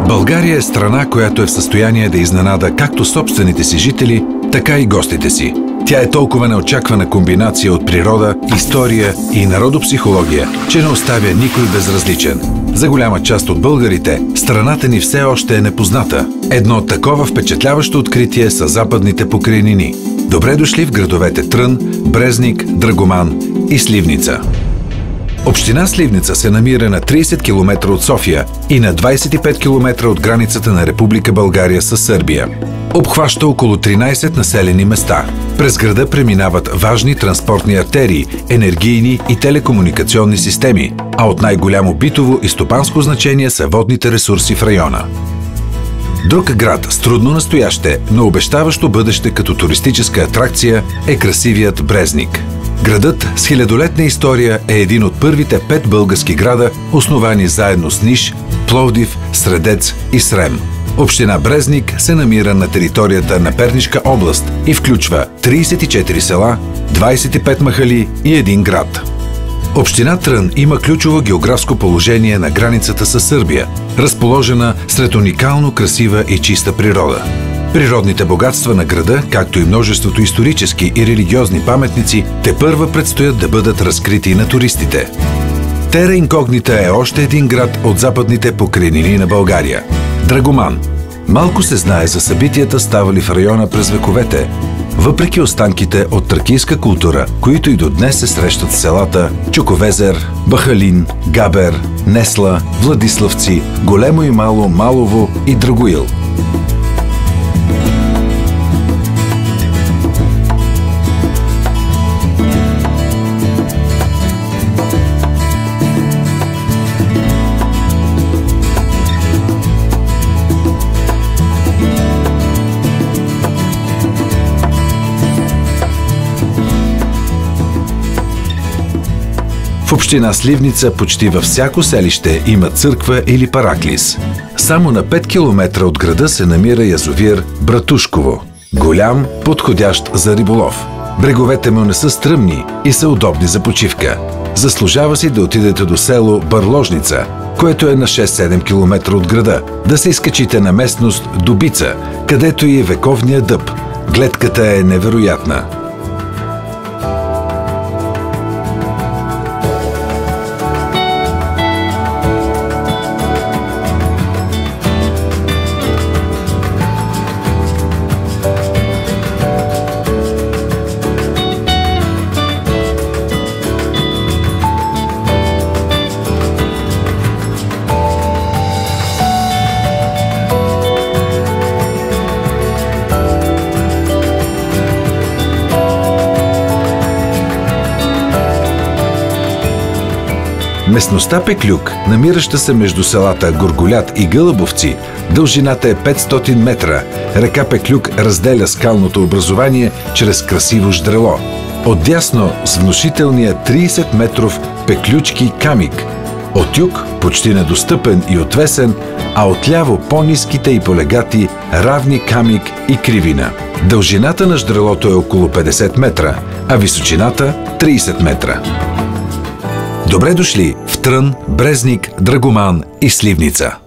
България е страна, която е в състояние да изненада както собствените си жители, така и гостите си. Тя е толкова неочаквана комбинация от природа, история и народопсихология, че не оставя никой безразличен. За голяма част от българите, страната ни все още е непозната. Едно такова впечатляващо откритие са западните покрайнини. Добре дошли в градовете Трън, Брезник, Драгоман и Сливница. Община Сливница се намира на 30 км от София и на 25 км от границата на Република България с Сърбия. Обхваща около 13 населени места. През града преминават важни транспортни артерии, енергийни и телекомуникационни системи, а от най-голямо битово и стопанско значение са водните ресурси в района. Друг град с трудно настояще, но обещаващо бъдеще като туристическа атракция е красивият Брезник. Градът с хилядолетна история е един от първите 5 български града, основани заедно с Ниш, Пловдив, Средец и Срем. Община Брезник се намира на територията на Пернишка област и включва 34 села, 25 махали и 1 град. Община Трън има ключово географско положение на границата с Сърбия, разположена сред уникално красива и чиста природа. Природните богатства на града, както и множеството исторически и религиозни паметници, тепърва предстоят да бъдат разкрити на туристите. Тера Инкогнита е още един град от западните покрайнини на България – Драгоман. Малко се знае за събитията, ставали в района през вековете, въпреки останките от тракийска култура, които и до днес се срещат в селата Чуковезер, Бахалин, Габер, Несла, Владиславци, Големо и Мало, Малово и Драгоил. В община Сливница почти във всяко селище има църква или параклис. Само на 5 км от града се намира язовир Братушково. Голям, подходящ за риболов. Бреговете му не са стръмни и са удобни за почивка. Заслужава си да отидете до село Барложница, което е на 6-7 км от града, да се изкачите на местност Дубица, където и е вековният дъб. Гледката е невероятна. Местността Пеклюк, намираща се между селата Горголят и Гълъбовци, дължината е 500 метра. Река Пеклюк разделя скалното образование чрез красиво ждрело. Отдясно с внушителния 30-метров Пеключки камик. От юг почти недостъпен и отвесен, а отляво по-ниските и полегати равни камик и кривина. Дължината на ждрелото е около 50 метра, а височината 30 метра. Добре дошли в Трън, Брезник, Драгоман и Сливница.